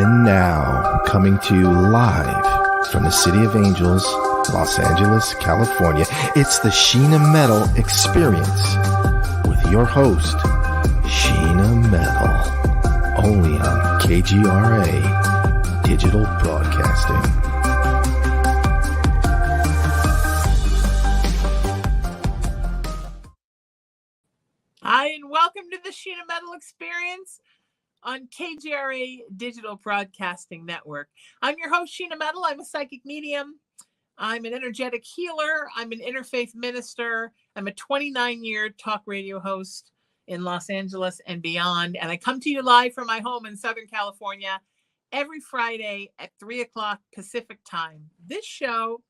And now, coming to you live from the City of Angels, Los Angeles, California, it's the Sheena Metal Experience with your host, Sheena Metal, only on KGRA Digital Broadcasting. Hi, and welcome to the Sheena Metal Experience on KGRA Digital Broadcasting Network. I'm your host, Sheena Metal. I'm a psychic medium. I'm an energetic healer. I'm an interfaith minister. I'm a 29-year talk radio host in Los Angeles and beyond. And I come to you live from my home in Southern California every Friday at 3 o'clock Pacific time. This show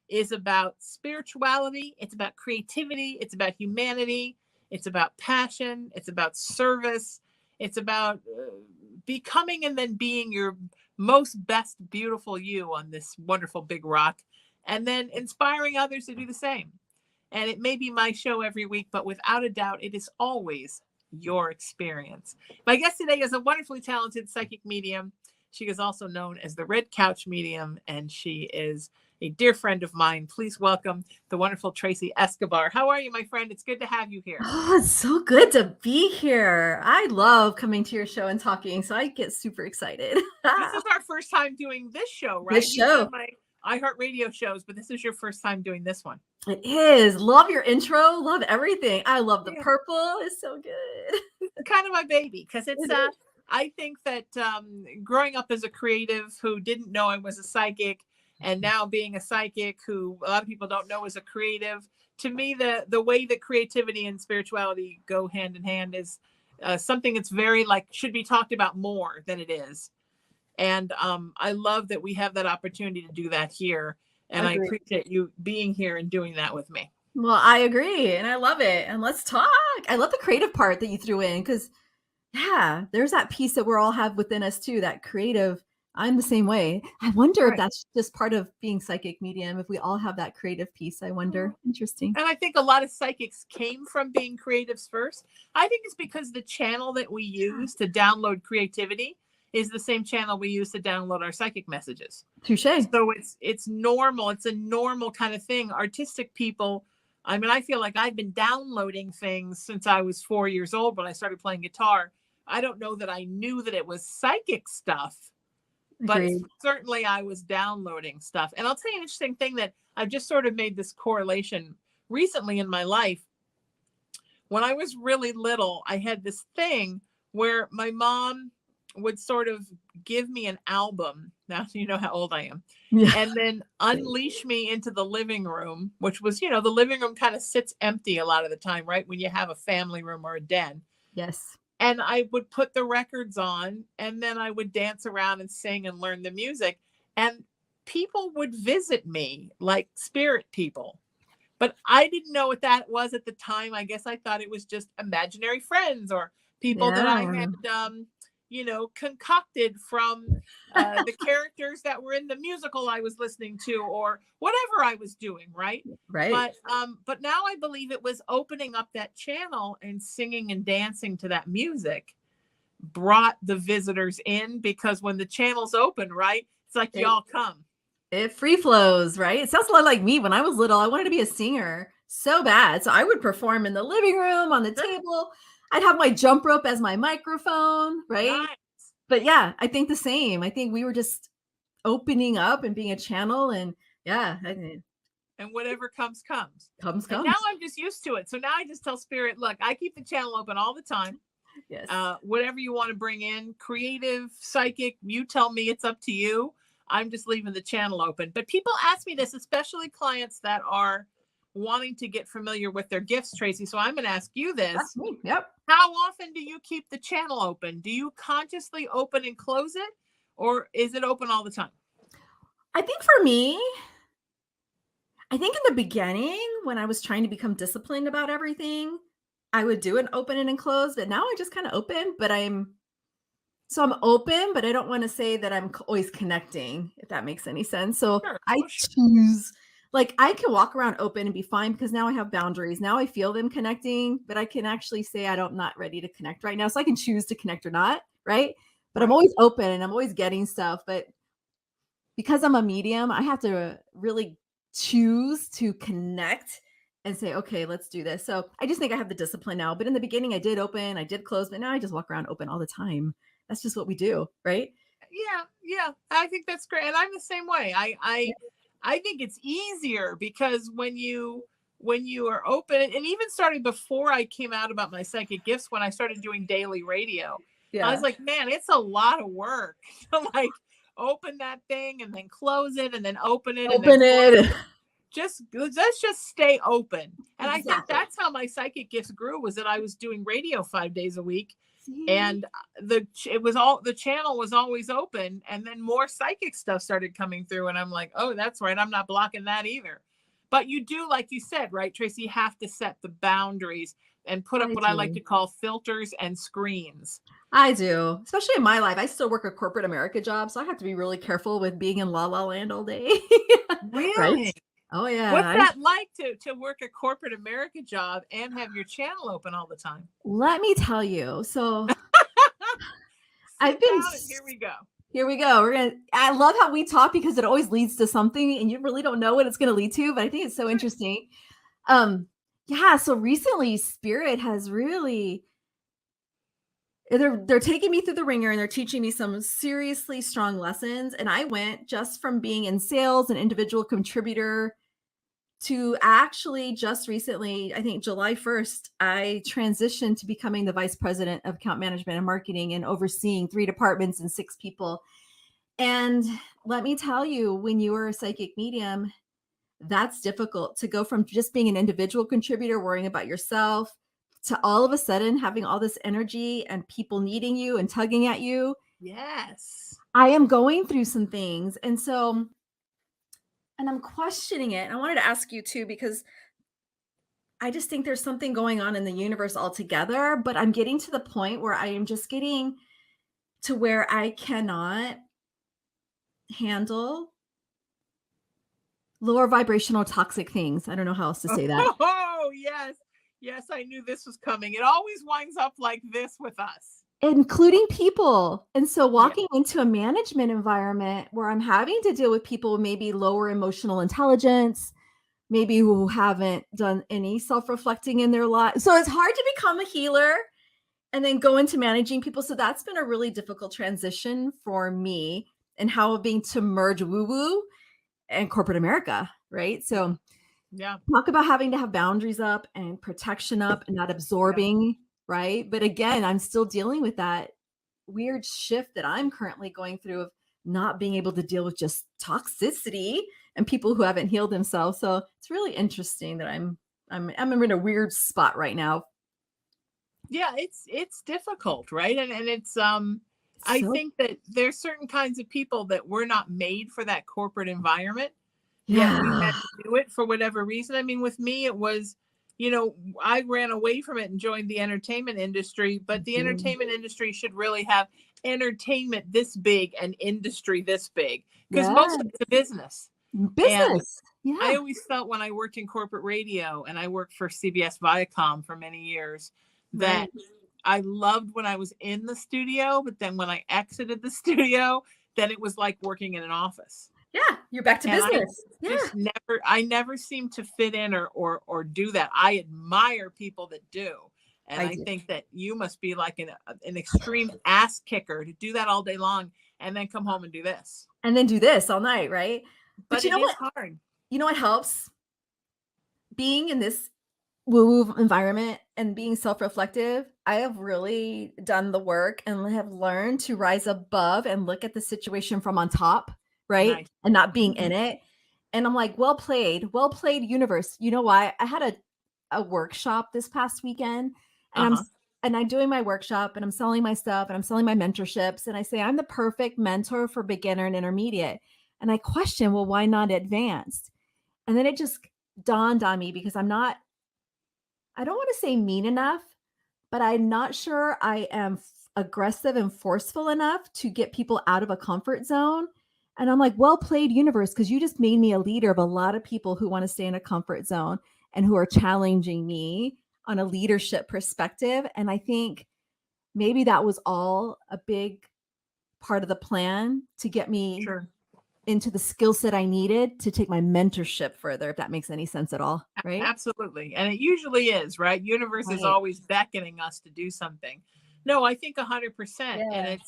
is about spirituality. It's about creativity. It's about humanity. It's about passion. It's about service. It's about becoming and then being your most best, beautiful you on this wonderful big rock, and then inspiring others to do the same. And it may be my show every week, but without a doubt, it is always your experience. My guest today is a wonderfully talented psychic medium. She is also known as the Red Couch Medium, and she is a dear friend of mine. Please welcome the wonderful Tracey Escobar. How are you, my friend? It's good to have you here. Oh, it's so good to be here. I love coming to your show and talking, so I get super excited. This is our first time doing this show, right? This show. My iHeartRadio shows, but this is your first time doing this one. It is. Love your intro. Love everything. I love the purple. It's so good. It's kind of my baby because it's I think that growing up as a creative who didn't know I was a psychic, and now being a psychic who a lot of people don't know as a creative, to me, the way that creativity and spirituality go hand in hand is something that's very should be talked about more than it is. And I love that we have that opportunity to do that here. And I appreciate you being here and doing that with me. Well, I agree. And I love it. And let's talk. I love the creative part that you threw in because, there's that piece that we all have within us too, that creative. I'm the same way. I wonder if that's just part of being psychic medium. If we all have that creative piece, I wonder. Interesting. And I think a lot of psychics came from being creatives first. I think it's because the channel that we use to download creativity is the same channel we use to download our psychic messages. Touche. So it's normal. It's a normal kind of thing. Artistic people, I mean, I feel like I've been downloading things since I was 4 years old when I started playing guitar. I don't know that I knew that it was psychic stuff. But certainly I was downloading stuff. And I'll tell you an interesting thing that I've just sort of made this correlation recently in my life. When I was really little, I had this thing where my mom would sort of give me an album. Now you know how old I am. Yeah. And then unleash me into the living room, which was, the living room kind of sits empty a lot of the time, right? When you have a family room or a den. Yes. And I would put the records on, and then I would dance around and sing and learn the music. And people would visit me like spirit people. But I didn't know what that was at the time. I guess I thought it was just imaginary friends or people that I had, concocted from the characters that were in the musical I was listening to or whatever I was doing, right? Right. But now I believe it was opening up that channel and singing and dancing to that music brought the visitors in, because when the channel's open, right, it's like y'all come. It free flows, right? It sounds a lot like me. When I was little, I wanted to be a singer so bad. So I would perform in the living room, on the table. I'd have my jump rope as my microphone, right? Nice. But I think the same. I think we were just opening up and being a channel, and and whatever comes. And now I'm just used to it. So now I just tell spirit, look, I keep the channel open all the time. Yes. Whatever you want to bring in, creative, psychic, you tell me, it's up to you. I'm just leaving the channel open. But people ask me this, especially clients that are wanting to get familiar with their gifts, Tracey. So I'm going to ask you this. That's me. Yep. How often do you keep the channel open? Do you consciously open and close it, or is it open all the time? I think for me, in the beginning, when I was trying to become disciplined about everything, I would do an open and close, but now I just kind of open, but I'm open, but I don't want to say that I'm always connecting, if that makes any sense. So sure, I choose, I can walk around open and be fine because now I have boundaries. Now I feel them connecting, but I can actually say I'm not ready to connect right now. So I can choose to connect or not, right? but I'm always open and I'm always getting stuff. But because I'm a medium, I have to really choose to connect and say, okay, let's do this. So I just think I have the discipline now. But in the beginning, I did open, I did close, but now I just walk around open all the time. That's just what we do, right? Yeah. I think that's great. And I'm the same way. I think it's easier because when you are open, and even starting before I came out about my psychic gifts, when I started doing daily radio, I was like, man, it's a lot of work to like open that thing and then close it and then open it. Open it. Let's just stay open. And Exactly. I think that's how my psychic gifts grew, was that I was doing radio 5 days a week. See? And the channel was always open, and then more psychic stuff started coming through, and I'm like, oh, that's right, I'm not blocking that either. But you do, like you said, right, Tracey, you have to set the boundaries and put up what I like to call filters and screens. I do, especially in my life. I still work a corporate America job, so I have to be really careful with being in la la land all day. Really? Right? Oh yeah. What's that like to work a corporate America job and have your channel open all the time? Let me tell you. So I've been Here we go. Here we go. I love how we talk because it always leads to something and you really don't know what it's going to lead to, but I think it's so interesting. Yeah, so recently Spirit has really they're taking me through the ringer and they're teaching me some seriously strong lessons. And I went just from being in sales, an individual contributor, to actually just recently, I think July 1st, I transitioned to becoming the vice president of account management and marketing and overseeing 3 departments and 6 people. And let me tell you, when you are a psychic medium, that's difficult to go from just being an individual contributor, worrying about yourself, to all of a sudden having all this energy and people needing you and tugging at you. Yes. I am going through some things. And so, and I'm questioning it. I wanted to ask you too, because I just think there's something going on in the universe altogether, but I'm getting to the point where I am just getting to where I cannot handle lower vibrational toxic things. I don't know how else to say that. Oh, yes. Yes, I knew this was coming. It always winds up like this with us. Including people. And so walking into a management environment where I'm having to deal with people with maybe lower emotional intelligence, maybe who haven't done any self-reflecting in their life. So it's hard to become a healer and then go into managing people. So that's been a really difficult transition for me, and how being to merge woo-woo and corporate America, right? So talk about having to have boundaries up and protection up and not absorbing, right? But again, I'm still dealing with that weird shift that I'm currently going through of not being able to deal with just toxicity and people who haven't healed themselves. So it's really interesting that I'm in a weird spot right now. Yeah, it's difficult, right? And it's I think that there's certain kinds of people that were not made for that corporate environment. Yeah, we had to do it for whatever reason. I mean, with me, it was, I ran away from it and joined the entertainment industry, but the entertainment industry should really have entertainment this big and industry this big, because most of it's a business. And I always felt when I worked in corporate radio, and I worked for CBS Viacom for many years, that I loved when I was in the studio, but then when I exited the studio, then it was like working in an office. Yeah, you're back to business. I never seem to fit in or do that. I admire people that do. And I think that you must be like an extreme ass kicker to do that all day long and then come home and do this. And then do this all night, right? But you know what? Hard. You know what helps? Being in this woo-woo environment and being self-reflective, I have really done the work and have learned to rise above and look at the situation from on top, right? Nice. And not being in it. And I'm like, well played, universe. You know why? I had a workshop this past weekend, and I'm doing my workshop, and I'm selling my stuff, and I'm selling my mentorships, and I say I'm the perfect mentor for beginner and intermediate. And I question, well, why not advanced? And then it just dawned on me, because I don't want to say mean enough, but I'm not sure I am aggressive and forceful enough to get people out of a comfort zone. And I'm like, well played, universe, because you just made me a leader of a lot of people who want to stay in a comfort zone and who are challenging me on a leadership perspective. And I think maybe that was all a big part of the plan to get me Sure. into the skill set I needed to take my mentorship further, if that makes any sense at all, right? Absolutely. And it usually is, right? Universe is Right. always beckoning us to do something. No, I think 100%. And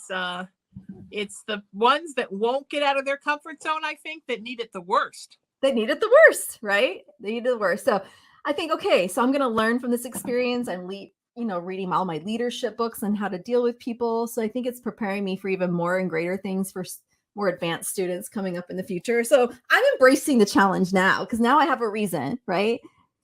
it's the ones that won't get out of their comfort zone, I think, that need it the worst. They need it the worst, right? They need it the worst. So I think, okay, so I'm going to learn from this experience. I'm reading all my leadership books on how to deal with people. So I think it's preparing me for even more and greater things for more advanced students coming up in the future. So I'm embracing the challenge now because now I have a reason, right?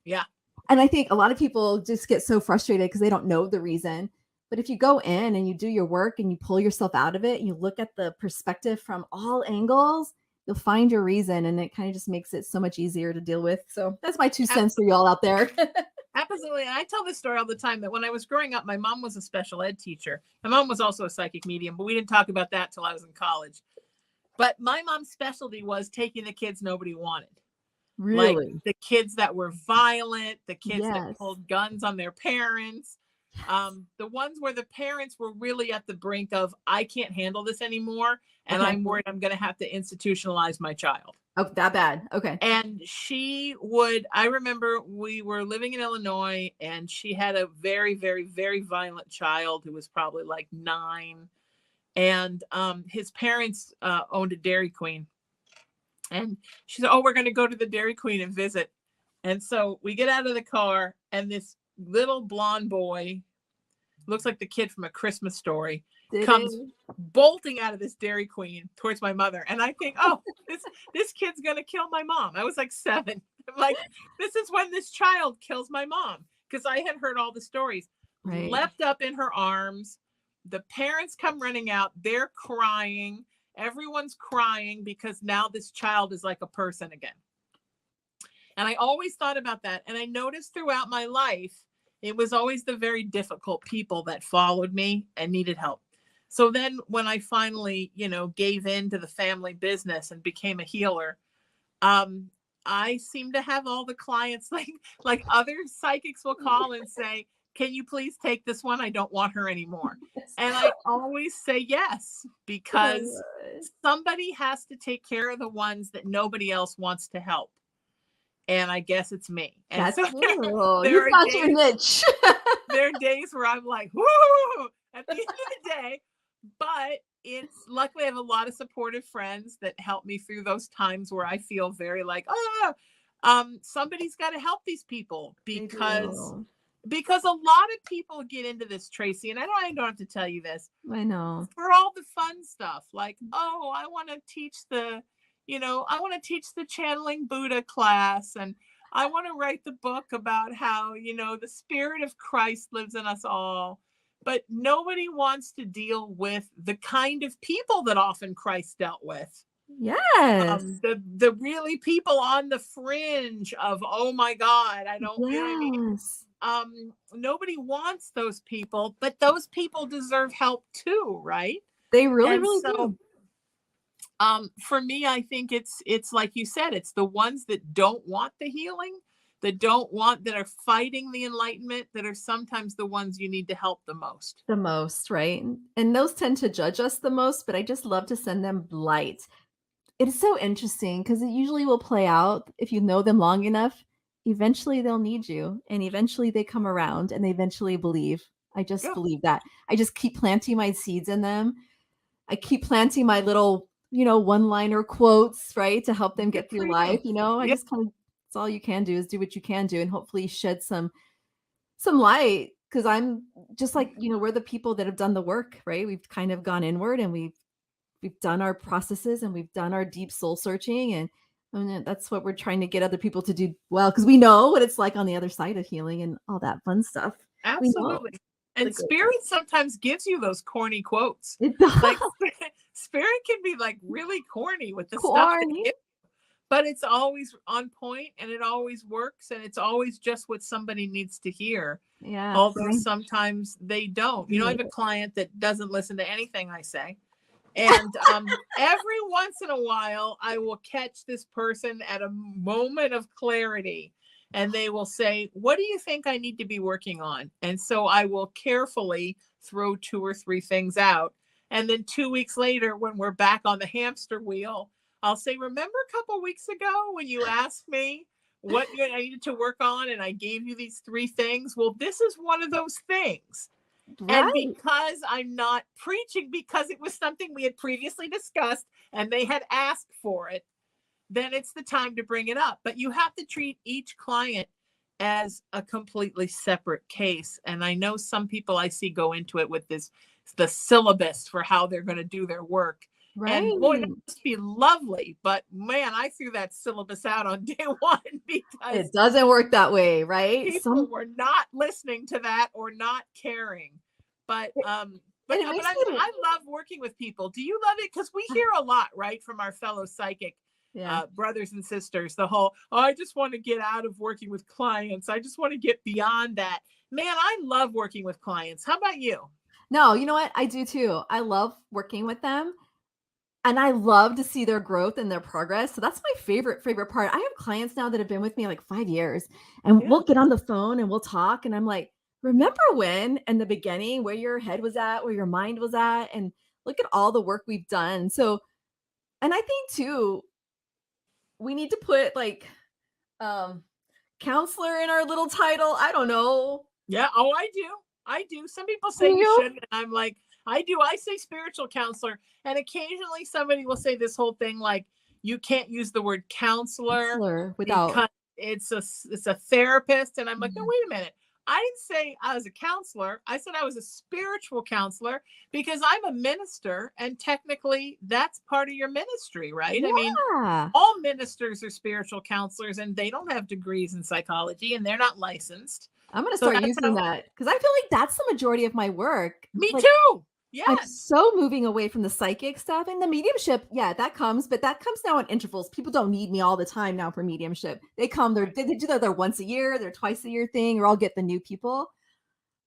Yeah. And I think a lot of people just get so frustrated because they don't know the reason. But if you go in and you do your work and you pull yourself out of it, and you look at the perspective from all angles, you'll find your reason, and it kind of just makes it so much easier to deal with. So that's my 2 cents for y'all out there. Absolutely. And I tell this story all the time that when I was growing up, my mom was a special ed teacher. My mom was also a psychic medium, but we didn't talk about that till I was in college. But my mom's specialty was taking the kids nobody wanted. Really? Like the kids that were violent, the kids Yes. that pulled guns on their parents, the ones where the parents were really at the brink of, I can't handle this anymore. And Okay. I'm worried I'm going to have to institutionalize my child. Oh, that bad. Okay. And I remember we were living in Illinois and she had a very, very, very violent child who was probably like 9. And his parents owned a Dairy Queen. And she said, oh, we're going to go to the Dairy Queen and visit. And so we get out of the car and this little blonde boy, looks like the kid from A Christmas Story, comes bolting out of this Dairy Queen towards my mother. And I think, oh, this kid's going to kill my mom. I was like 7. I'm like, this is when this child kills my mom. Because I had heard all the stories. Right. Leapt up in her arms. The parents come running out. They're crying. Everyone's crying because now this child is like a person again. And I always thought about that. And I noticed throughout my life, it was always the very difficult people that followed me and needed help. So then when I finally, gave in to the family business and became a healer, I seem to have all the clients like other psychics will call and say, can you please take this one? I don't want her anymore. And I always say yes, because somebody has to take care of the ones that nobody else wants to help. And I guess it's me. And that's so cool. You got your niche. There are days where I'm like, whoo, at the end of the day. But luckily I have a lot of supportive friends that help me through those times where I feel very like, somebody's got to help these people because a lot of people get into this, Tracey, and I don't have to tell you this. I know. For all the fun stuff, like, oh, I want to teach the channeling Buddha class, and I want to write the book about how, the spirit of Christ lives in us all. But nobody wants to deal with the kind of people that often Christ dealt with. Yes. The really people on the fringe of, oh my God, I don't, you know what I mean? Nobody wants those people, but those people deserve help too, right? They really do. For me, I think it's like you said, it's the ones that don't want the healing, that are fighting the enlightenment, that are sometimes the ones you need to help the most. The most, right? And those tend to judge us the most, but I just love to send them light. It is so interesting because it usually will play out if you know them long enough. Eventually they'll need you, and eventually they come around and they eventually believe. I just believe that. I just keep planting my seeds in them. I keep planting my little, one-liner quotes, right, to help them get through life. I just kind of, it's all you can do is do what you can do and hopefully shed some light, because I'm just like, we're the people that have done the work, right? We've kind of gone inward and we've done our processes and we've done our deep soul searching, and that's what we're trying to get other people to do well, because we know what it's like on the other side of healing and all that fun stuff. Absolutely. And spirit sometimes gives you those corny quotes. It does. Like spirit can be like really corny with the stuff they give, but it's always on point and it always works, and it's always just what somebody needs to hear. Yeah. Although sometimes they don't. I have a client that doesn't listen to anything I say. And every once in a while, I will catch this person at a moment of clarity, and they will say, what do you think I need to be working on? And so I will carefully throw 2 or 3 things out. And then 2 weeks later, when we're back on the hamster wheel, I'll say, remember a couple weeks ago when you asked me what I needed to work on and I gave you these 3 things? Well, this is one of those things. And Right. because I'm not preaching, because it was something we had previously discussed and they had asked for it, then it's the time to bring it up. But you have to treat each client as a completely separate case. And I know some people I see go into it with the syllabus for how they're going to do their work. Right. And boy, that must be lovely. But man, I threw that syllabus out on day 1 because It doesn't work that way, right? people were not listening to that or not caring. But I love working with people. Do you love it? Because we hear a lot, right, from our fellow psychic brothers and sisters, the whole, I just want to get out of working with clients. I just want to get beyond that. Man, I love working with clients. How about you? No, you know what? I do too. I love working with them. And I love to see their growth and their progress. So that's my favorite part. I have clients now that have been with me like 5 years, and we'll get on the phone and we'll talk. And I'm like, remember when in the beginning where your head was at, where your mind was at, and look at all the work we've done. So, and I think too, we need to put like counselor in our little title. I don't know. Yeah. Oh, I do. Some people say you shouldn't. And I'm like, I do. I say spiritual counselor. And occasionally somebody will say this whole thing like, you can't use the word counselor without because it's a therapist. And I'm like, no, wait a minute. I didn't say I was a counselor. I said I was a spiritual counselor because I'm a minister. And technically that's part of your ministry, right? Yeah. I mean, all ministers are spiritual counselors and they don't have degrees in psychology and they're not licensed. I'm going to start using that because I feel like that's the majority of my work. Me too. Yeah. I'm so moving away from the psychic stuff and the mediumship. Yeah, that comes, but that comes now in intervals. People don't need me all the time now for mediumship. They come, they do their once a year, their twice a year thing, or I'll get the new people.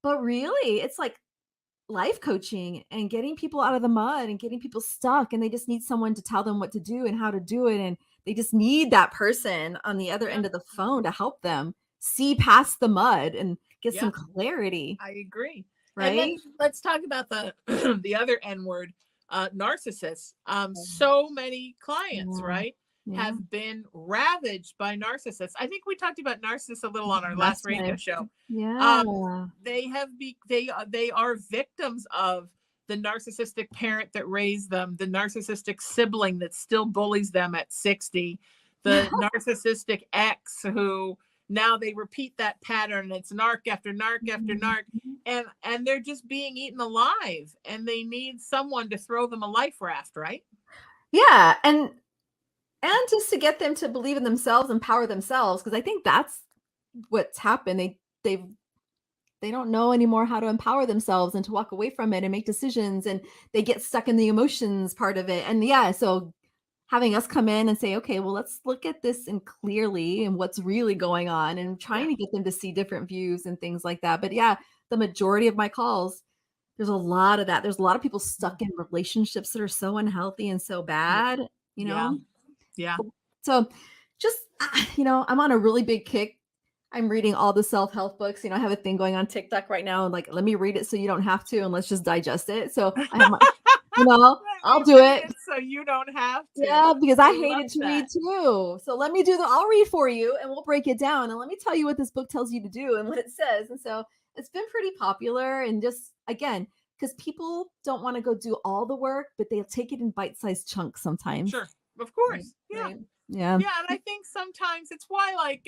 But really, it's like life coaching and getting people out of the mud and getting people stuck. And they just need someone to tell them what to do and how to do it. And they just need that person on the other end of the phone to help them see past the mud and get some clarity. I agree. Right. And then let's talk about the other N word, narcissists. So many clients, right, have been ravaged by narcissists. I think we talked about narcissists a little on our last radio show. Yeah. They are victims of the narcissistic parent that raised them, the narcissistic sibling that still bullies them at 60, the narcissistic ex who now they repeat that pattern. It's narc after narc after narc. And they're just being eaten alive and they need someone to throw them a life raft, right? Yeah. And just to get them to believe in themselves, empower themselves. Cause I think that's what's happened. They don't know anymore how to empower themselves and to walk away from it and make decisions. And they get stuck in the emotions part of it. And so having us come in and say, okay, well, let's look at this and clearly and what's really going on and trying to get them to see different views and things like that. But the majority of my calls, there's a lot of that. There's a lot of people stuck in relationships that are so unhealthy and so bad, you know? Yeah. So just, I'm on a really big kick. I'm reading all the self-help books. I have a thing going on TikTok right now. And like, let me read it so you don't have to, and let's just digest it. So I have my, I'll do it. So you don't have to. Yeah, because I hated to read too. So let me I'll read for you and we'll break it down. And let me tell you what this book tells you to do and what it says. And so it's been pretty popular. And just, again, because people don't want to go do all the work, but they'll take it in bite-sized chunks sometimes. Sure. Of course. Right. Yeah. And I think sometimes it's why, like,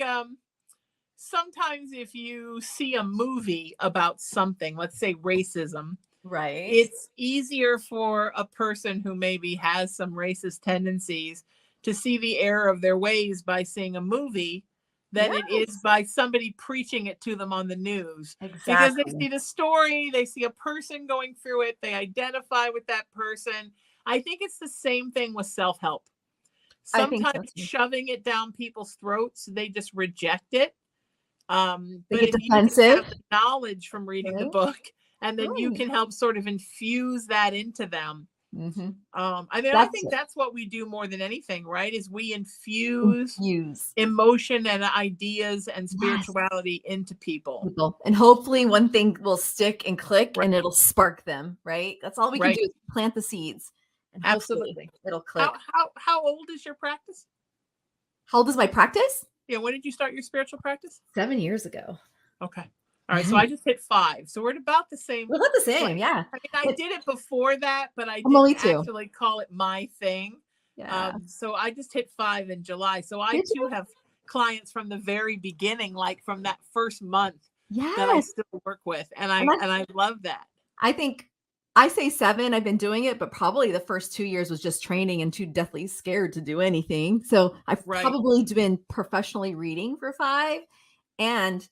sometimes if you see a movie about something, let's say racism, right, it's easier for a person who maybe has some racist tendencies to see the error of their ways by seeing a movie than it is by somebody preaching it to them on the news. Exactly. Because they see the story, they see a person going through it, they identify with that person. I think it's the same thing with self-help. Sometimes shoving it down people's throats, they just reject it. But if you have the knowledge from reading the book, and then you can help sort of infuse that into them, Mhm. I mean, I That's think it. that's what we do more than anything, right? Is we infuse Infuse. emotion and ideas and Yes. spirituality into people. People. And hopefully one thing will stick and click Right. and it'll spark them, right? That's all we can Right. do is plant the seeds and hopefully Absolutely. it'll How click. how old is your practice? How old is my practice? Yeah, when did you start your spiritual practice? 7 years ago. Okay. All right. So I just hit 5. So we're at about the same We're about the same, place. yeah. I mean, I But did it before that, but I I'm only didn't 2. actually call it my thing. Yeah. So I just hit 5 in July. So I Did too you? have clients from the very beginning, like from that first month that I Yes. still work with. And And I love that. I think I say 7, I've been doing it, but probably the first 2 years was just training and too deathly scared to do anything. So I've Right. probably been professionally reading for 5 and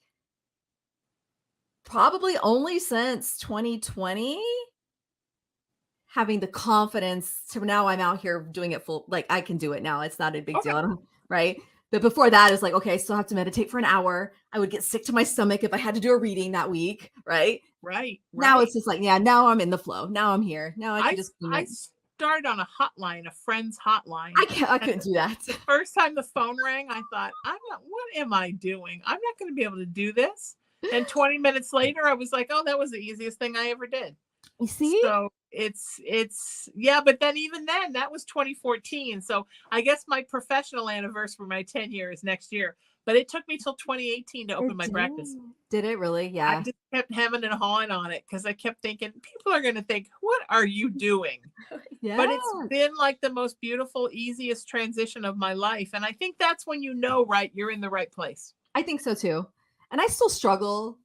probably only since 2020 having the confidence to now I'm out here doing it full, like I can do it now. It's not a big Okay. deal. I don't, right. But before that, it's like, okay, I still have to meditate for an hour. I would get sick to my stomach if I had to do a reading that week. Right. Right. Now Right. it's just like, yeah, now I'm in the flow. Now I'm here. Now I can just I started on a hotline, a friend's hotline. I couldn't do that. The first time the phone rang, I thought, what am I doing? I'm not going to be able to do this. And 20 minutes later, I was like, oh, that was the easiest thing I ever did. You see? So yeah, but then even then, that was 2014. So I guess my professional anniversary, my 10 years next year, but it took me till 2018 to open my practice. Did it really? Yeah. I just kept hemming and hawing on it because I kept thinking people are going to think, what are you doing? Yeah. But it's been like the most beautiful, easiest transition of my life. And I think that's when you know, right, you're in the right place. I think so too. And I still struggle.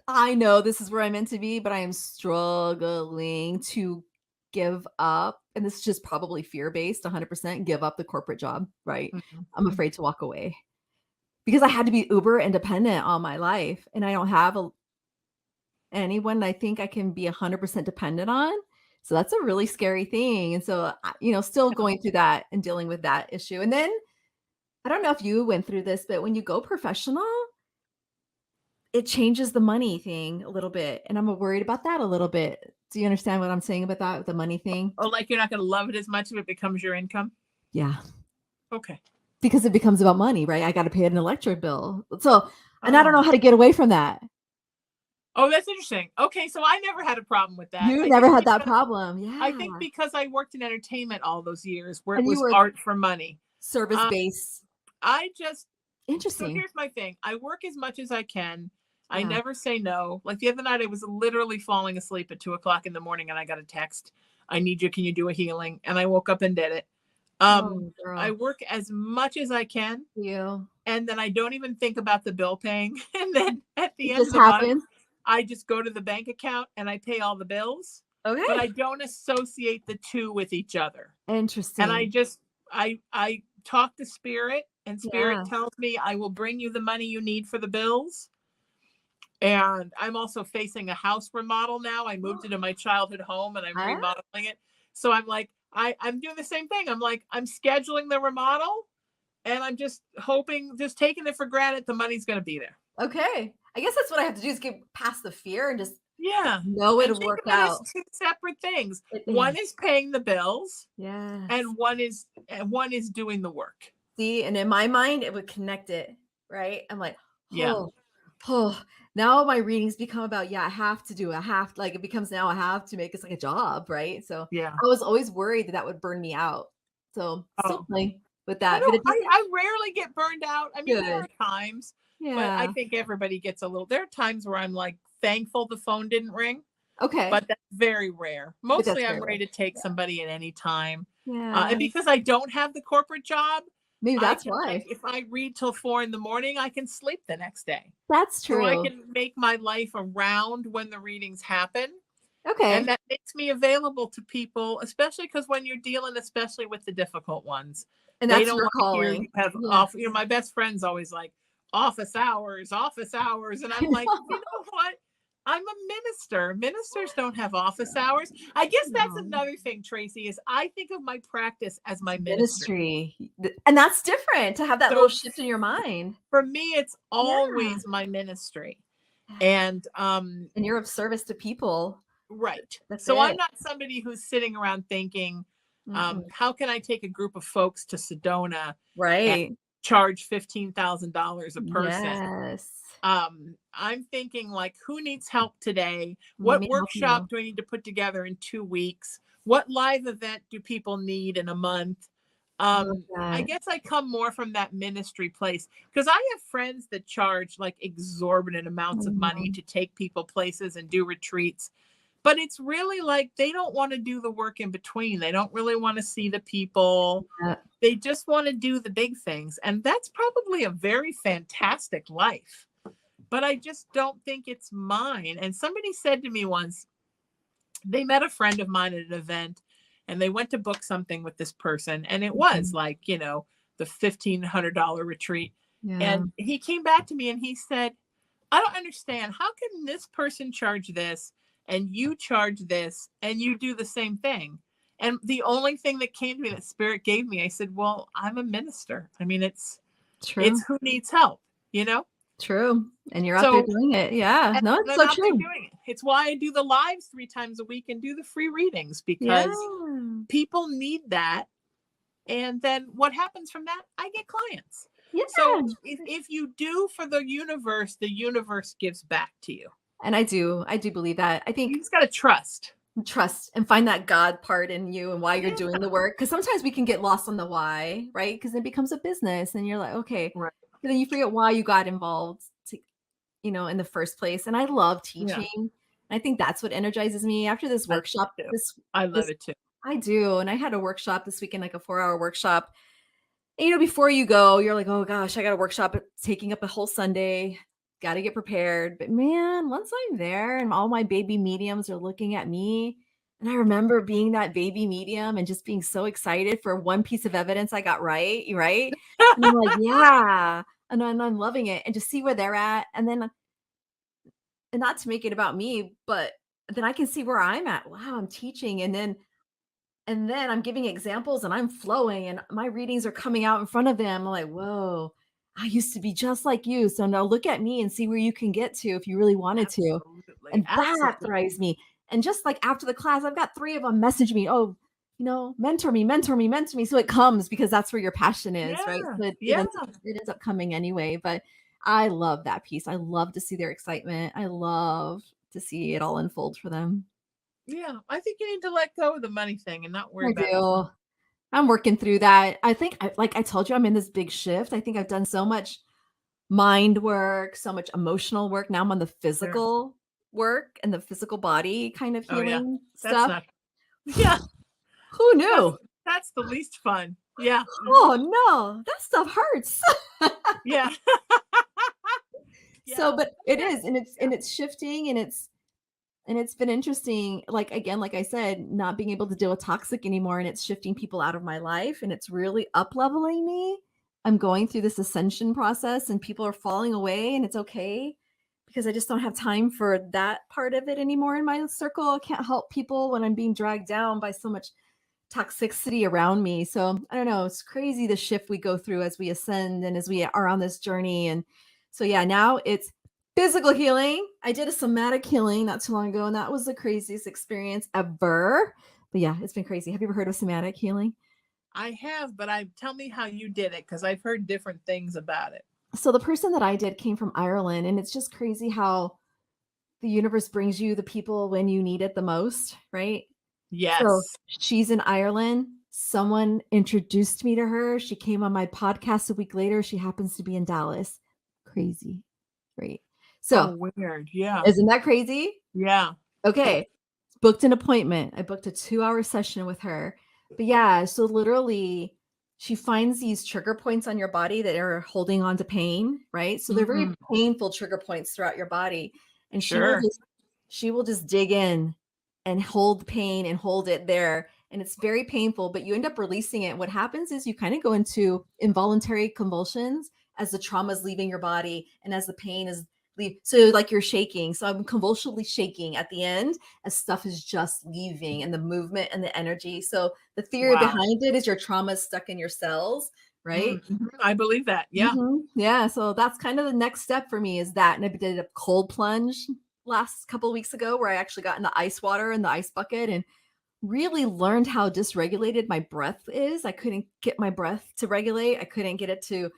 I know this is where I'm meant to be, but I am struggling to give up. And this is just probably fear based 100% give up the corporate job, right? I'm afraid to walk away because I had to be uber independent all my life. And I don't have anyone I think I can be 100% dependent on. So that's a really scary thing. And so, still going through that and dealing with that issue. And then I don't know if you went through this, but when you go professional, it changes the money thing a little bit. And I'm worried about that a little bit. Do you understand what I'm saying about that, the money thing? Oh, like you're not going to love it as much if it becomes your income? Yeah. Okay. Because it becomes about money, right? I got to pay an electric bill. So, and I don't know how to get away from that. Oh, that's interesting. Okay, so I never had a problem with that. You never had that problem. Yeah. I think because I worked in entertainment all those years where And it you was were art for money. service-based. So Interesting. here's my thing. I work as much as I can. I Yeah. never say no. Like the other night, I was literally falling asleep at 2:00 in the morning and I got a text. I need you. Can you do a healing? And I woke up and did it. Oh, girl. I work as much as I can. You. And then I don't even think about the bill paying. And then at the It end of just the month, happens. I just go to the bank account and I pay all the bills. Okay. But I don't associate the two with each other. Interesting. And I talk to spirit and spirit Yeah. tells me I will bring you the money you need for the bills. And I'm also facing a house remodel now. I moved into my childhood home and I'm remodeling it. So I'm like, I'm doing the same thing. I'm like, I'm scheduling the remodel and I'm just hoping, just taking it for granted the money's going to be there. Okay. I guess that's what I have to do is get past the fear and just Yeah. know And it'll think work of it as out. two separate things. It One is. is paying the bills Yes. and one is doing the work. See, and in my mind, it would connect it, right? I'm like, Yeah. Now my readings become about, I have to do, like it becomes now I have to make this like a job, right? So Yeah. I was always worried that would burn me out. So still playing with that. I rarely get burned out. I mean, there Good. are times, but Yeah. I think everybody gets there are times where I'm like thankful the phone didn't ring, Okay. but that's very rare. But that's Mostly I'm very ready rare. to take somebody at any time. Yeah. And because I don't have the corporate job, Maybe that's can, why. like, if I read till 4 a.m, I can sleep the next day. That's true. So I can make my life around when the readings happen. Okay. And that makes me available to people, especially because when you're dealing, especially with the difficult ones, And they that's don't your want to hear calling. you have off. My best friend's always like office hours, and I'm like, you know what? I'm a minister. Ministers don't have office hours. I guess that's another thing, Tracey, is I think of my practice as my ministry. And that's different to have that little shift in your mind. For me, it's always my ministry. And you're of service to people. Right. That's So it. I'm not somebody who's sitting around thinking, Mm-mm. how can I take a group of folks to Sedona and Right. charge $15,000 a person? Yes. I'm thinking like, who needs help today? Let What me help workshop you. do I need to put together in 2 weeks? What live event do people need in a month? Love I that. guess I come more from that ministry place because I have friends that charge like exorbitant amounts of money Mhm. to take people places and do retreats. But it's really like they don't want to do the work in between. They don't really want to see the people. Yeah. They just want to do the big things. And that's probably a very fantastic life. But I just don't think it's mine. And somebody said to me once, they met a friend of mine at an event and they went to book something with this person. And it was Mhm. like, the $1,500 retreat. Yeah. And he came back to me and he said, I don't understand. How can this person charge this and you charge this and you do the same thing? And the only thing that came to me that spirit gave me, I said, well, I'm a minister. I mean, it's True. who needs help, you know? True. And you're out there So doing it. Yeah. and No, it's I'm so out there true. doing it. It's why I do the lives 3 times a week and do the free readings Yeah. because people need that. And then what happens from that? I get clients. Yeah. So if you do for the universe gives back to you. And I do believe that. I You think just got to trust. trust and find that God part in you and why you're Yeah. doing the work. Because sometimes we can get lost on the why, right? Because it becomes a business and you're like, okay. Right. But then you forget why you got involved to, in the first place. And I love Yeah. teaching. I think that's what energizes me after this workshop. I love it too. I do. And I had a workshop this weekend, like a 4-hour workshop. And, before you go, you're like, oh gosh, I got a workshop taking up a whole Sunday. Got to get prepared. But man, once I'm there and all my baby mediums are looking at me, and I remember being that baby medium and just being so excited for one piece of evidence I got right, right? And I'm like, yeah. And I'm loving it. And just see where they're at. And not to make it about me, but then I can see where I'm at. Wow, I'm teaching. And then I'm giving examples and I'm flowing and my readings are coming out in front of them. I'm like, whoa, I used to be just like you. So now look at me and see where you can get to if you really wanted to. Absolutely. And that Absolutely. thrives me. And just like after the class, I've got 3 of them message me, oh, mentor me, mentor me, mentor me. So it comes because that's where your passion is, right? So it ends up coming anyway. But I love that piece. I love to see their excitement. I love to see it all unfold for them. Yeah. I think you need to let go of the money thing and not worry I about it. do. I'm working through that. I think, like I told you, I'm in this big shift. I think I've done so much mind work, so much emotional work. Now I'm on the physical work and the physical body kind of Oh yeah. healing That's stuff. not. Yeah. Who knew? That's the least fun. Yeah. Oh no, that stuff hurts. Yeah. So, but it is, and Yeah. it's shifting, and it's been interesting. Like again, like I said, not being able to deal with toxic anymore, and it's shifting people out of my life, and it's really up leveling me. I'm going through this ascension process, and people are falling away, and it's okay because I just don't have time for that part of it anymore in my circle. I can't help people when I'm being dragged down by so much toxicity around me. So I don't know. It's crazy the shift we go through as we ascend and as we are on this journey. And so, yeah, now it's physical healing. I did a somatic healing not too long ago, and that was the craziest experience ever. But yeah, it's been crazy. Have you ever heard of somatic healing? I have, but tell me how you did it because I've heard different things about it. So the person that I did came from Ireland, and it's just crazy how the universe brings you the people when you need it the most, right? Yes. So she's in Ireland. Someone introduced me to her. She came on my podcast a week later. She happens to be in Dallas. Crazy. Right. So weird. Yeah. Isn't that crazy? Yeah. Okay. Booked an appointment. I booked a 2-hour session with her. But yeah, so literally she finds these trigger points on your body that are holding on to pain, right? So they're very painful trigger points throughout your body. And she will just dig in and hold pain and hold it there. And it's very painful, but you end up releasing it. What happens is you kind of go into involuntary convulsions as the trauma is leaving your body and as the pain is leaving. So like you're shaking. So I'm convulsively shaking at the end as stuff is just leaving and the movement and the energy. So the theory behind it is your trauma is stuck in your cells, right? Mm-hmm. I believe that. Yeah. Mm-hmm. Yeah. So that's kind of the next step for me is that. And I did a cold plunge last couple of weeks ago where I actually got in the ice water and the ice bucket and really learned how dysregulated my breath is. I couldn't get my breath to regulate. I couldn't get it to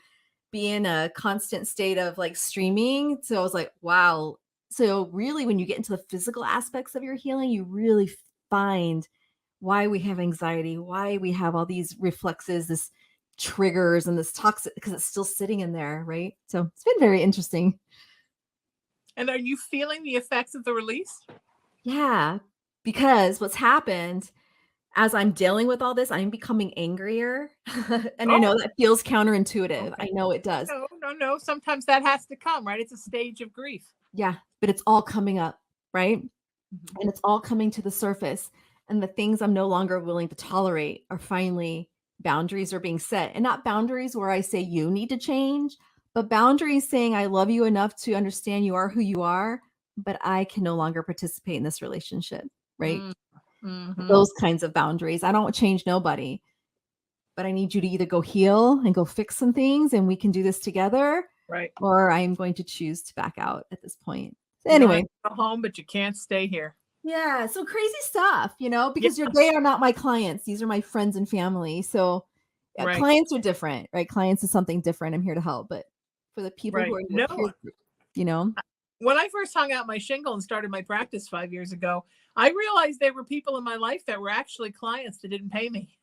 be in a constant state of like streaming. So I was like, wow. So really, when you get into the physical aspects of your healing, you really find why we have anxiety, why we have all these reflexes, this triggers and this toxic, because it's still sitting in there, right? So it's been very interesting. And are you feeling the effects of the release? Yeah, because what's happened as I'm dealing with all this, I'm becoming angrier. And I know that feels counterintuitive. Okay. I know it does. No. Sometimes that has to come, right? It's a stage of grief. Yeah, but it's all coming up, right? Mhm. And it's all coming to the surface. And the things I'm no longer willing to tolerate are finally boundaries are being set. And not boundaries where I say you need to change, but boundaries saying I love you enough to understand you are who you are, but I can no longer participate in this relationship, right? Mm-hmm. Those kinds of boundaries. I don't change nobody, but I need you to either go heal and go fix some things and we can do this together. Right. Or I'm going to choose to back out at this point. You don't Anyway. have to go home, but you can't stay here. Yeah. So crazy stuff, because they are not my clients. These are my friends and family. So Right. Clients are different, right? Clients is something different. I'm here to help. But for the people who are here, when I first hung out my shingle and started my practice 5 years ago, I realized there were people in my life that were actually clients that didn't pay me,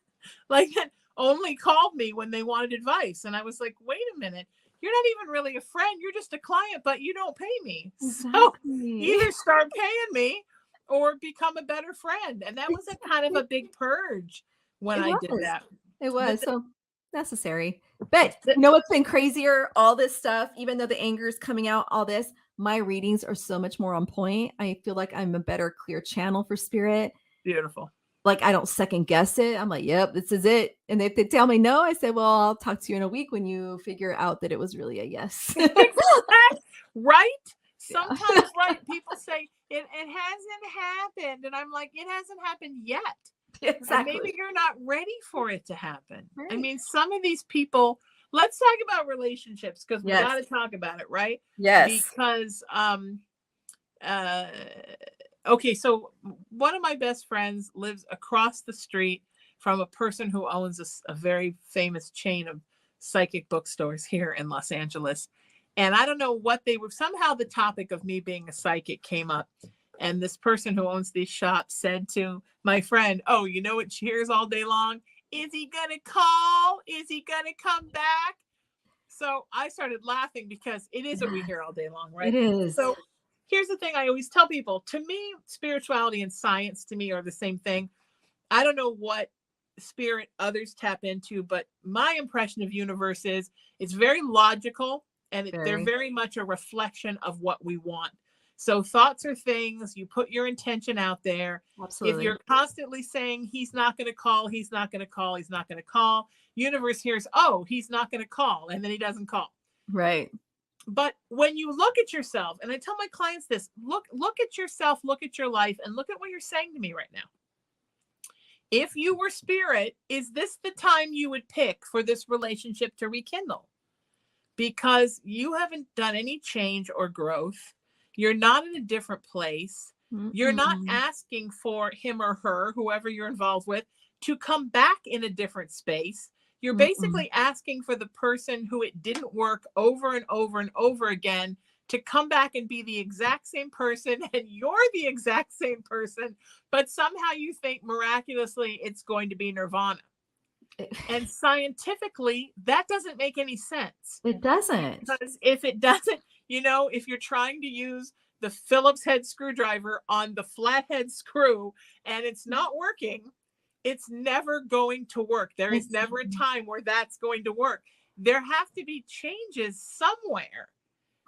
like that only called me when they wanted advice. And I was like, wait a minute, you're not even really a friend. You're just a client, but you don't pay me. Exactly. So either start paying me or become a better friend. And that was a kind of a big purge when I did that. It was so necessary. But you know what's been crazier? All this stuff, even though the anger is coming out, all this, my readings are so much more on point. I feel like I'm a better, clear channel for spirit. Beautiful. Like I don't second guess it. I'm like, yep, this is it. And if they tell me no, I say, well, I'll talk to you in a week when you figure out that it was really a yes. Right? Sometimes, right? People say it hasn't happened. And I'm like, it hasn't happened yet. Exactly. And maybe you're not ready for it to happen. Right. I mean, some of these people, let's talk about relationships because we got to talk about it, right? Yes. Because, okay, so one of my best friends lives across the street from a person who owns a very famous chain of psychic bookstores here in Los Angeles. And I don't know what they were, somehow the topic of me being a psychic came up. And this person who owns these shops said to my friend, oh, you know what she hears all day long? Is he going to call? Is he going to come back? So I started laughing because it is what we hear all day long, right? It is. So here's the thing I always tell people. To me, spirituality and science to me are the same thing. I don't know what spirit others tap into, but my impression of universe is it's very logical and they're very much a reflection of what we want. So thoughts are things, you put your intention out there. Absolutely. If you're constantly saying he's not going to call, he's not going to call, he's not going to call, universe hears, oh, he's not going to call. And then he doesn't call. Right. But when you look at yourself, and I tell my clients this, look at yourself, look at your life, and look at what you're saying to me right now. If you were spirit, is this the time you would pick for this relationship to rekindle? Because you haven't done any change or growth. You're not in a different place. You're not asking for him or her, whoever you're involved with, to come back in a different space. You're basically asking for the person who it didn't work over and over and over again to come back and be the exact same person, and you're the exact same person, but somehow you think miraculously it's going to be nirvana. And scientifically, that doesn't make any sense. It doesn't. Because if it doesn't, if you're trying to use the Phillips head screwdriver on the flathead screw and it's not working, it's never going to work. There is never a time where that's going to work. There have to be changes somewhere.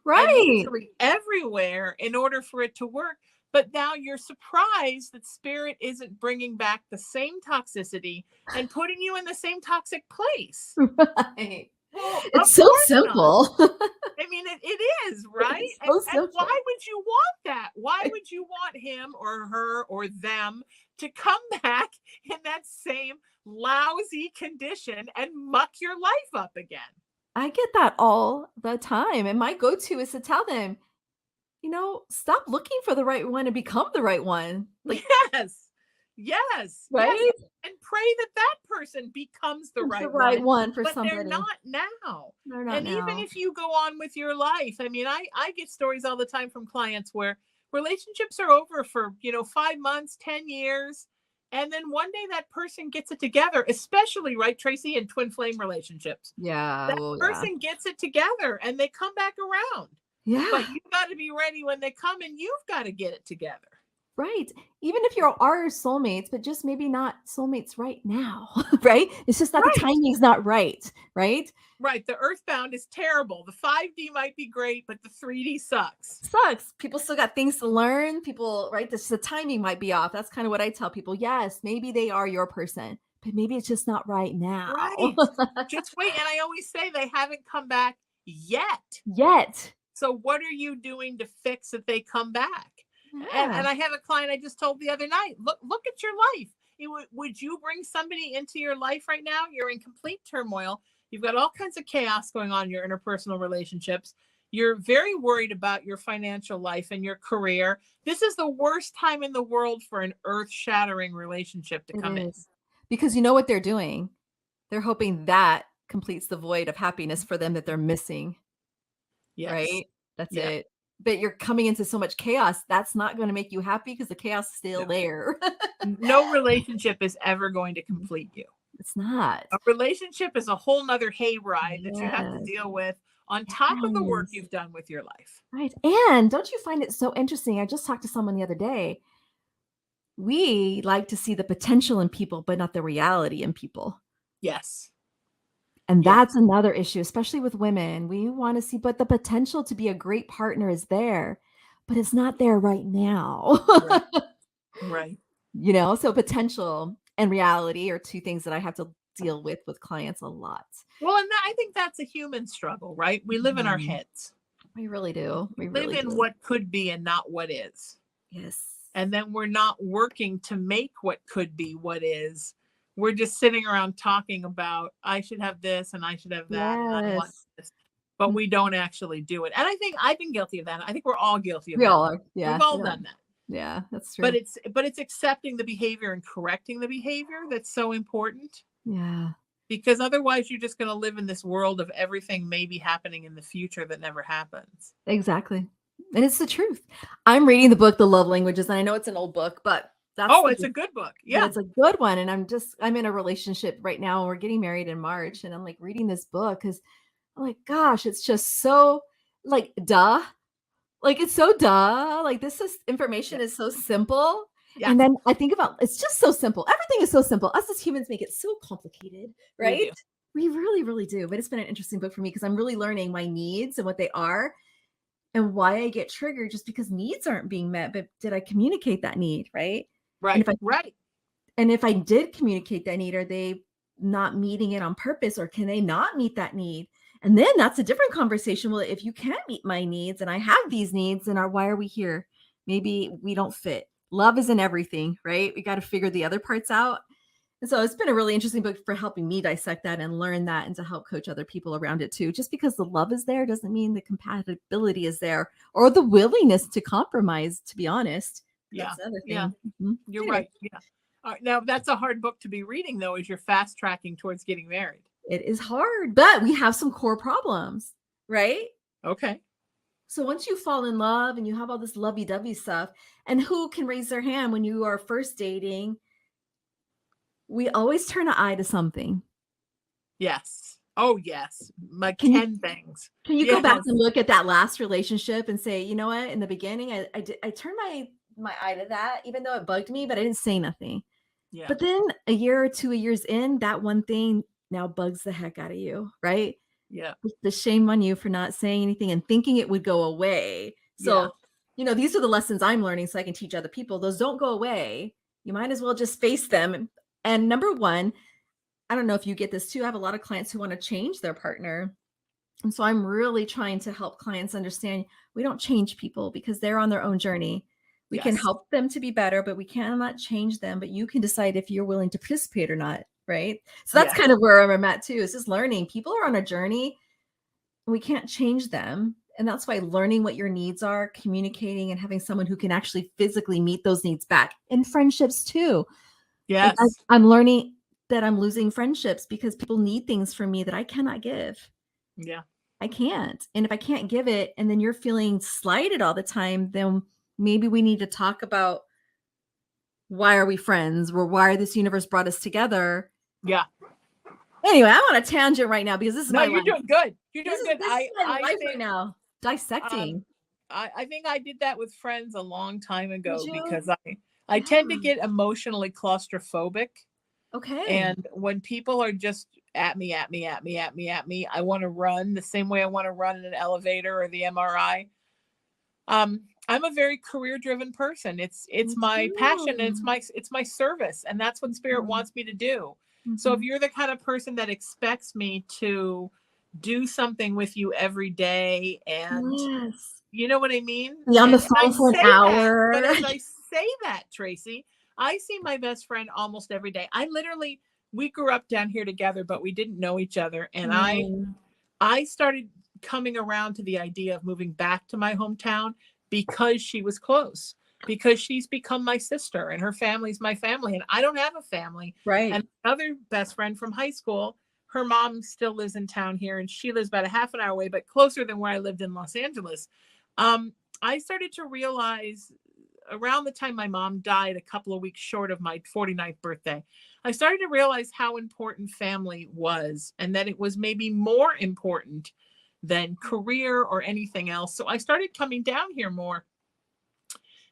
Right. Everywhere in order for it to work. But now you're surprised that spirit isn't bringing back the same toxicity and putting you in the same toxic place. Right. Well, it's so simple. I mean, it is, right? And why would you want that? Why would you want him or her or them to come back in that same lousy condition and muck your life up again? I get that all the time. And my go-to is to tell them, stop looking for the right one and become the right one. Like, Yes. Yes. Yes. right? And pray that that person becomes the It's the right right one, one for but they're somebody. not now. They're not And even now. if you go on with your life, I mean, I get stories all the time from clients where relationships are over for, 5 months, 10 years. And then one day that person gets it together, especially, right, Tracey, in twin flame relationships. Yeah. That Oh, yeah. person gets it together and they come back around. Yeah. But you've got to be ready when they come, and you've got to get it together. Right. Even if you are soulmates, but just maybe not soulmates right now, right? It's just that the Right. timing's not right, right? Right. The earthbound is terrible. The 5D might be great, but the 3D sucks. Sucks. People still got things to learn. People, right? The timing might be off. That's kind of what I tell people. Yes, maybe they are your person, but maybe it's just not right now. Right. Just wait. And I always say they haven't come back yet. Yet. So what are you doing to fix that they come back? Yeah. And I have a client I just told the other night, look at your life. Would you bring somebody into your life right now? You're in complete turmoil. You've got all kinds of chaos going on in your interpersonal relationships. You're very worried about your financial life and your career. This is the worst time in the world for an earth-shattering relationship to come in. Because you know what they're doing? They're hoping that completes the void of happiness for them that they're missing. Yes. Right? That's it. But you're coming into so much chaos. That's not going to make you happy because the chaos is still there. No relationship is ever going to complete you. It's not. A relationship is a whole nother hayride that you have to deal with on top of the work you've done with your life. Right. And don't you find it so interesting? I just talked to someone the other day. We like to see the potential in people, but not the reality in people. Yes. And that's another issue, especially with women. We want to see, but the potential to be a great partner is there, but it's not there right now. Right. So potential and reality are two things that I have to deal with clients a lot. Well, and I think that's a human struggle, right? We live in our heads. We really do. We live in what could be and not what is. Yes. And then we're not working to make what could be what is. We're just sitting around talking about, I should have this and I should have that. And I want this. But we don't actually do it. And I think I've been guilty of that. I think we're all guilty of that. We all are. Yeah. We've all done that. Yeah, that's true. But it's accepting the behavior and correcting the behavior that's so important. Yeah. Because otherwise you're just going to live in this world of everything maybe happening in the future that never happens. Exactly. And it's the truth. I'm reading the book, The Love Languages, and I know it's an old book, but it's a good book. Yeah. It's a good one. And I'm in a relationship right now, and we're getting married in March. And I'm like reading this book because I'm like, gosh, it's just so like, duh. Like, it's so duh. Like, information is so simple. Yeah. And then I think about, it's just so simple. Everything is so simple. Us as humans make it so complicated, right? We really, really do. But it's been an interesting book for me because I'm really learning my needs and what they are and why I get triggered just because needs aren't being met. But did I communicate that need, right? Right. And if I did communicate that need, are they not meeting it on purpose, or can they not meet that need? And then that's a different conversation. Well, if you can't meet my needs and I have these needs, then why are we here? Maybe we don't fit. Love isn't everything, right? We got to figure the other parts out. And so it's been a really interesting book for helping me dissect that and learn that, and to help coach other people around it too. Just because the love is there doesn't mean the compatibility is there, or the willingness to compromise, to be honest. That's another thing. Yeah. Mm-hmm. You're right. Yeah. Now that's a hard book to be reading though, as you're fast tracking towards getting married. It is hard, but we have some core problems, right? Okay. So once you fall in love and you have all this lovey-dovey stuff, and who can raise their hand when you are first dating? We always turn an eye to something. Yes. Oh, yes. 10 things. Can you go back and look at that last relationship and say, you know what? In the beginning, I turned my eye to that, even though it bugged me, but I didn't say nothing. Yeah. But then a year or 2 years in, that one thing now bugs the heck out of you, right? Yeah. The shame on you for not saying anything and thinking it would go away. So, these are the lessons I'm learning so I can teach other people. Those don't go away. You might as well just face them. And number one, I don't know if you get this too. I have a lot of clients who want to change their partner. And so I'm really trying to help clients understand we don't change people because they're on their own journey. We can help them to be better, but we cannot change them. But you can decide if you're willing to participate or not. Right. So that's kind of where I'm at too. Is just learning. People are on a journey. We can't change them. And that's why learning what your needs are, communicating, and having someone who can actually physically meet those needs back, in friendships too. Like Yes. I'm learning that I'm losing friendships because people need things from me that I cannot give. Yeah. I can't. And if I can't give it and then you're feeling slighted all the time, then maybe we need to talk about why are we friends, or why this universe brought us together. Yeah. Anyway, I'm on a tangent right now because this is No, my you're life. doing good. You're doing This good. is my I life right think now. Dissecting. I think I did that with friends a long time Did ago you? because I tend to Yeah. get emotionally claustrophobic. Okay. And when people are just at me, I want to run the same way I want to run in an elevator or the MRI. I'm a very career-driven person. It's Me my passion and too. it's my service, and that's what spirit Mhm. wants me to do. So if Mhm. you're the kind of person that expects me to do something with you every day, and Yes. you know what I mean? Be on the And I phone for an say that, but hour. as I say that, Tracy, I see my best friend almost every day. We grew up down here together, but we didn't know each other. And Mm. I started coming around to the idea of moving back to my hometown because she was close, because she's become my sister and her family's my family. And I don't have a family. Right. And another best friend from high school, her mom still lives in town here and she lives about a half an hour away, but closer than where I lived in Los Angeles. I started to realize around the time my mom died, a couple of weeks short of my 49th birthday, I started to realize how important family was and that it was maybe more important than career or anything else. So I started coming down here more.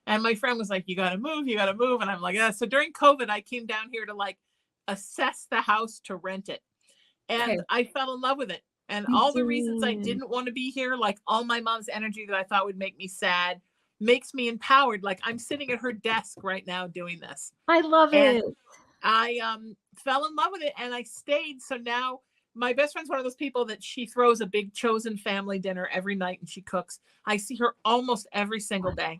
And my friend was like, you got to move, you got to move. And I'm like, so during COVID, I came down here to like assess the house to rent it. Okay. And I fell in love with it. And You all the reasons I did. didn't want to be here, like all my mom's energy that I thought would make me sad, makes me empowered. Like I'm sitting at her desk right now doing this. I love And it. I fell in love with it and I stayed. So now my best friend's one of those people that she throws a big chosen family dinner every night and she cooks. I see her almost every single day.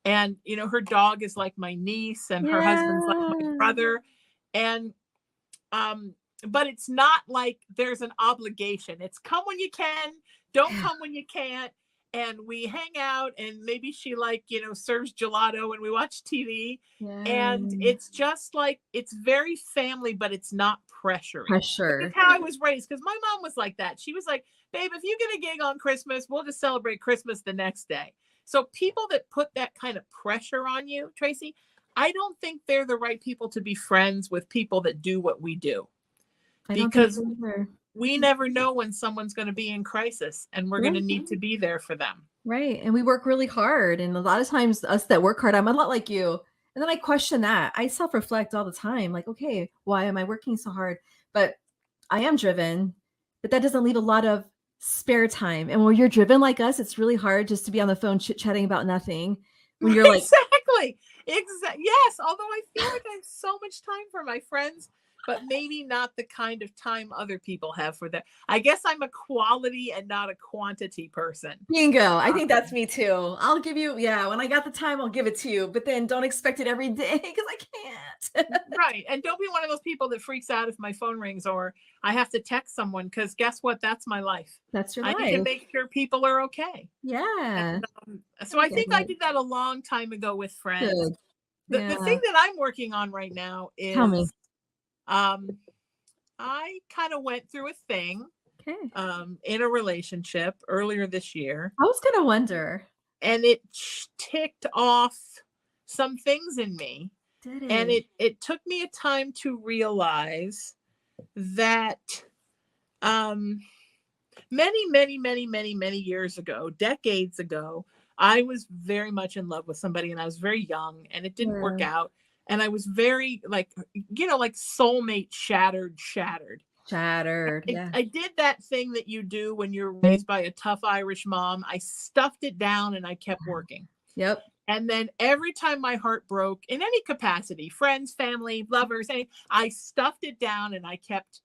And, you know, her dog is like my niece and her husband's like my Yeah. brother. And, but it's not like there's an obligation. It's come when you can, don't come when you can't. And we hang out and maybe she like, you know, serves gelato and we watch TV. And Yeah. it's just like, it's very family, but it's not pressuring. Pressure. It's how I was raised. Because my mom was like that. She was like, babe, if you get a gig on Christmas, we'll just celebrate Christmas the next day. So people that put that kind of pressure on you, Tracy, I don't think they're the right people to be friends with people that do what we do. I don't think Because so either. we never know when someone's going to be in crisis and we're going to Right. need to be there for them. Right. And we work really hard. And a lot of times, us that work hard, I'm a lot like you. And then I question that. I self reflect all the time like, okay, why am I working so hard? But I am driven, but that doesn't leave a lot of spare time. And when you're driven like us, it's really hard just to be on the phone chit chatting about nothing. When you're like, Exactly. Yes. Although I feel like I have so much time for my friends, but maybe not the kind of time other people have for them. I guess I'm a quality and not a quantity person. bingo. I think that's me too. I'll give you, yeah, when I got the time, I'll give it to you, but then don't expect it every day because I can't. Right. And don't be one of those people that freaks out if my phone rings or I have to text someone because guess what? That's my life. That's your I life. need to make sure people are okay. Yeah. So I get think I it. did that a long time ago with friends. Good. The thing that I'm working on right now Tell me. is I kind of went through a thing Okay. in a relationship earlier this year, I was gonna wonder. and it ticked off some things in me. Did And it? it took me a time to realize that many years ago, decades ago, I was very much in love with somebody and I was very young and it didn't work Yeah. out. And I was very like, you know, like soulmate shattered. Shattered. Yeah. I did that thing that you do when you're raised by a tough Irish mom. I stuffed it down and I kept working. Yep. And then every time my heart broke in any capacity, friends, family, lovers, I stuffed it down and I kept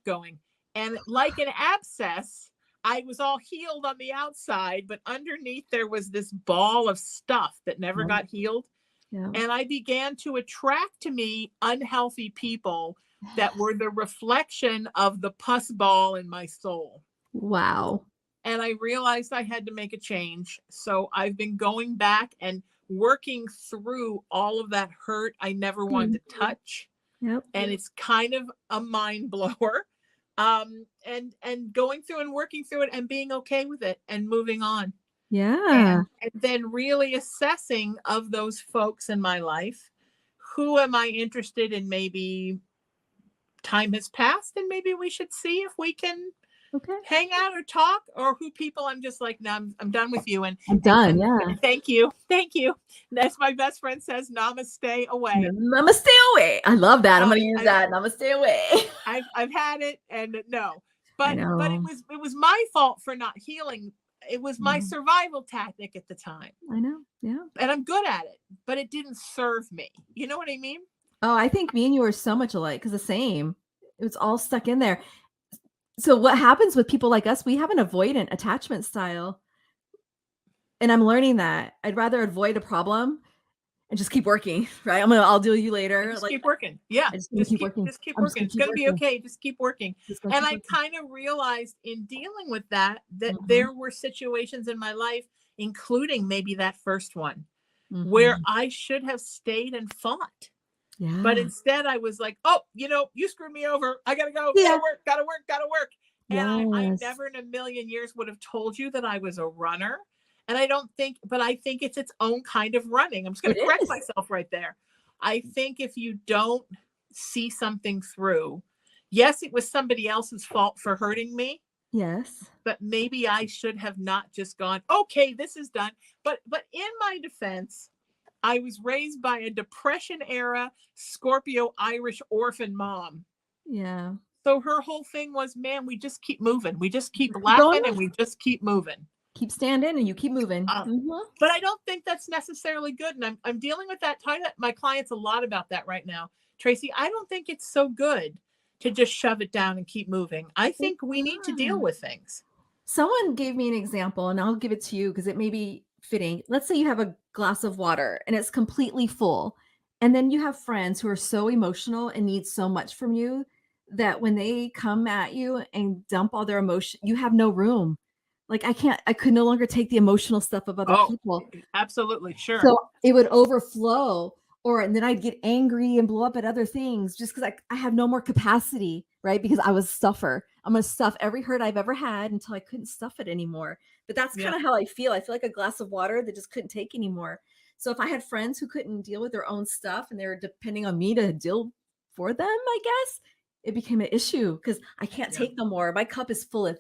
going. And like an abscess, I was all healed on the outside, but underneath there was this ball of stuff that never Yeah. got healed. Yeah. And I began to attract to me unhealthy people that were the reflection of the pus ball in my soul. Wow. and I realized I had to make a change. So I've been going back and working through all of that hurt I never wanted to touch. Yep. And it's kind of a mind blower. And going through and working through it and being okay with it and moving on. Yeah. And then really assessing of those folks in my life, who am I interested in? Maybe time has passed and maybe we should see if we can hang out or talk, or who people I'm just like, no, I'm done with you. And I'm done. And Yeah. thank you. As my best friend says, namaste away. Namaste away. I love that. I'm going to use that. Namaste away. I've had it, and no, but it was my fault for not healing. It was my survival tactic at the time. I know. Yeah. And I'm good at it, but it didn't serve me. You know what I mean? Oh, I think me and you are so much alike, because the same. It was all stuck in there. So what happens with people like us, we have an avoidant attachment style. And I'm learning that I'd rather avoid a problem and just keep working, right? I'll deal with you later. Just keep working. Yeah. Just keep working. Just keep working. It's going to be okay. Just keep working. And I kind of realized in dealing with that there were situations in my life, including maybe that first one, where I should have stayed and fought. Yeah. But instead I was like, oh, you screwed me over. I got to go. Yeah. Gotta work. And I never in a million years would have told you that I was a runner. And I think it's its own kind of running. I'm just going to correct myself right there. I think if you don't see something through, yes, it was somebody else's fault for hurting me. Yes. But maybe I should have not just gone, okay, this is done. But in my defense, I was raised by a Depression era Scorpio Irish orphan mom. Yeah. So her whole thing was, man, we just keep moving. We just keep laughing and we just keep moving. Keep standing and you keep moving. But I don't think that's necessarily good. And I'm dealing with that, talking to my clients a lot about that right now. Tracey, I don't think it's so good to just shove it down and keep moving. I think we need to deal with things. Someone gave me an example, and I'll give it to you because it may be fitting. Let's say you have a glass of water and it's completely full. And then you have friends who are so emotional and need so much from you that when they come at you and dump all their emotion, you have no room. Like I could no longer take the emotional stuff of other people. Absolutely. Sure. So it would overflow, and then I'd get angry and blow up at other things just because I have no more capacity, right? Because I was stuffer. I'm going to stuff every hurt I've ever had until I couldn't stuff it anymore. But that's kind of how I feel. I feel like a glass of water that just couldn't take anymore. So if I had friends who couldn't deal with their own stuff and they were depending on me to deal for them, I guess, it became an issue because I can't take no more. My cup is full of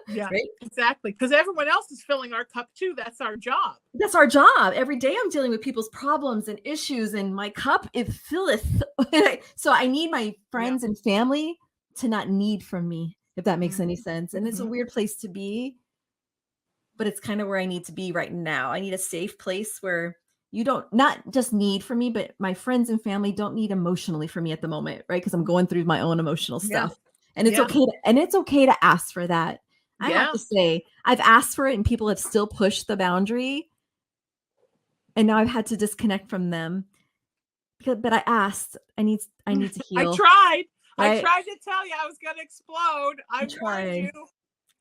Yeah, right? Exactly. Because everyone else is filling our cup too. That's our job. That's our job. Every day I'm dealing with people's problems and issues, and my cup it filleth. So I need my friends and family to not need from me, if that makes any sense. And it's a weird place to be, but it's kind of where I need to be right now. I need a safe place where you don't not just need from me, but my friends and family don't need emotionally from me at the moment, right? Because I'm going through my own emotional stuff. And it's okay to ask for that. I have to say, I've asked for it and people have still pushed the boundary. And now I've had to disconnect from them. But I asked, I need to heal. I tried to tell you I was going to explode. I tried. You.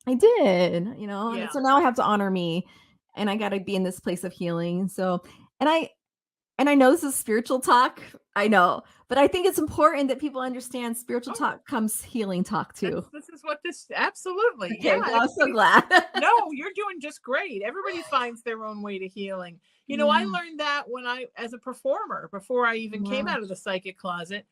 I did, and so now I have to honor me and I got to be in this place of healing. So, and I know this is spiritual talk. I know, but I think it's important that people understand spiritual talk comes healing talk too. This is what absolutely. Okay, I'm so glad. No, you're doing just great. Everybody finds their own way to healing. I learned that when as a performer, before I even came out of the psychic closet,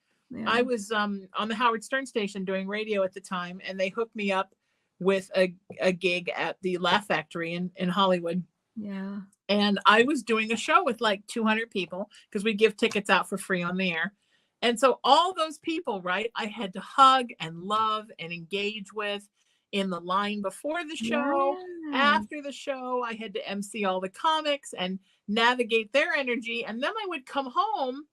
I was on the Howard Stern station doing radio at the time, and they hooked me up with a gig at the Laugh Factory in Hollywood. Yeah. And I was doing a show with like 200 people because we give tickets out for free on the air. And so all those people, right, I had to hug and love and engage with in the line before the show. After the show, I had to MC all the comics and navigate their energy. And then I would come home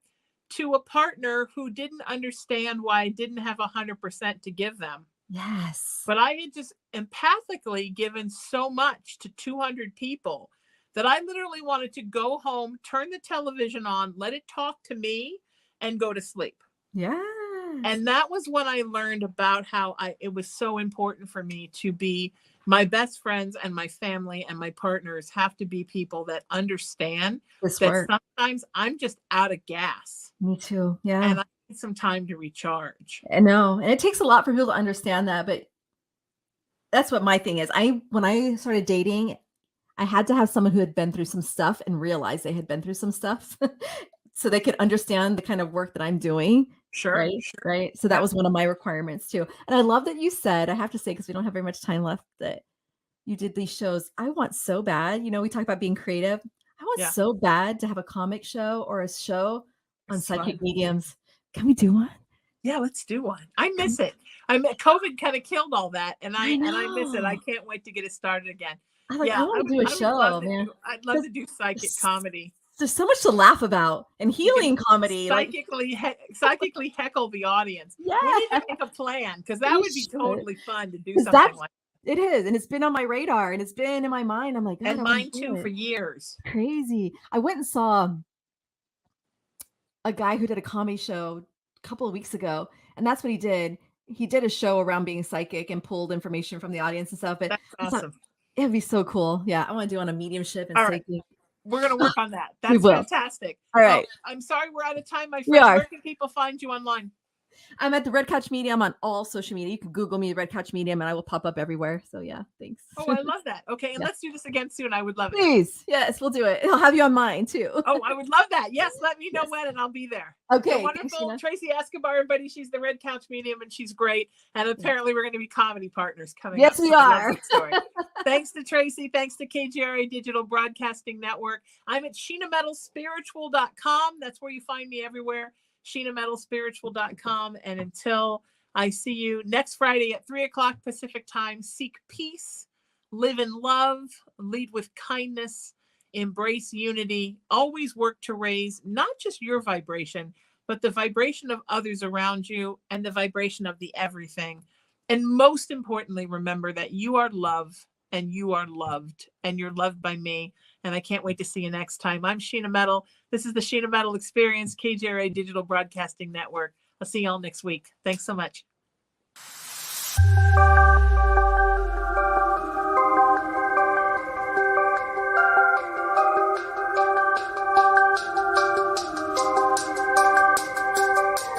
to a partner who didn't understand why I didn't have 100% to give them. Yes. But I had just empathically given so much to 200 people that I literally wanted to go home, turn the television on, let it talk to me, and go to sleep. Yes. And that was when I learned about how it was so important for me to be my best friends and my family and my partners have to be people that understand that sometimes I'm just out of gas. Me too. Yeah. And I need some time to recharge. I know. And it takes a lot for people to understand that, but that's what my thing is. When I started dating, I had to have someone who had been through some stuff and realize they had been through some stuff so they could understand the kind of work that I'm doing. Sure. Right. Sure. Right. So that was one of my requirements too. And I love that you said, I have to say, because we don't have very much time left, that you did these shows. I want so bad. We talk about being creative. I want so bad to have a comic show or a show on psychic mediums. Can we do one? Yeah, let's do one. I miss it. COVID kind of killed all that, and I miss it. I can't wait to get it started again. I want to do a show, man. I'd love to do psychic comedy. There's so much to laugh about and healing comedy. Psychically heckle the audience. Yeah. We need to make a plan because that would be totally fun to do something like that. It is. And it's been on my radar and it's been in my mind. I'm like, and mine too for years. Crazy. I went and saw a guy who did a comedy show a couple of weeks ago. And that's what he did. He did a show around being psychic and pulled information from the audience and stuff. But that's awesome. It'd be so cool. Yeah. I want to do on a mediumship and psychic. Right. We're going to work on that. That's fantastic. All right. I'm sorry we're out of time, my friend. Where can people find you online? I'm at the Red Couch Medium on all social media. You can Google me, Red Couch Medium, and I will pop up everywhere. So yeah, thanks. Oh, I love that. Okay, and let's do this again soon. I would love it. Please. Yes, we'll do it. I'll have you on mine too. Oh, I would love that. Yes, let me know when and I'll be there. Okay. The wonderful Tracey Escobar, everybody. She's the Red Couch Medium and she's great. And apparently we're going to be comedy partners coming up. Yes, we are. Thanks to Tracey. Thanks to KGRA Digital Broadcasting Network. I'm at SheenaMetalSpiritual.com. That's where you find me everywhere. SheenaMetalSpiritual.com. And until I see you next Friday at 3:00 Pacific time, seek peace, live in love, lead with kindness, embrace unity, always work to raise not just your vibration, but the vibration of others around you and the vibration of the everything. And most importantly, remember that you are love and you are loved and you're loved by me. And I can't wait to see you next time. I'm Sheena Metal. This is the Sheena Metal Experience, KGRA Digital Broadcasting Network. I'll see y'all next week. Thanks so much.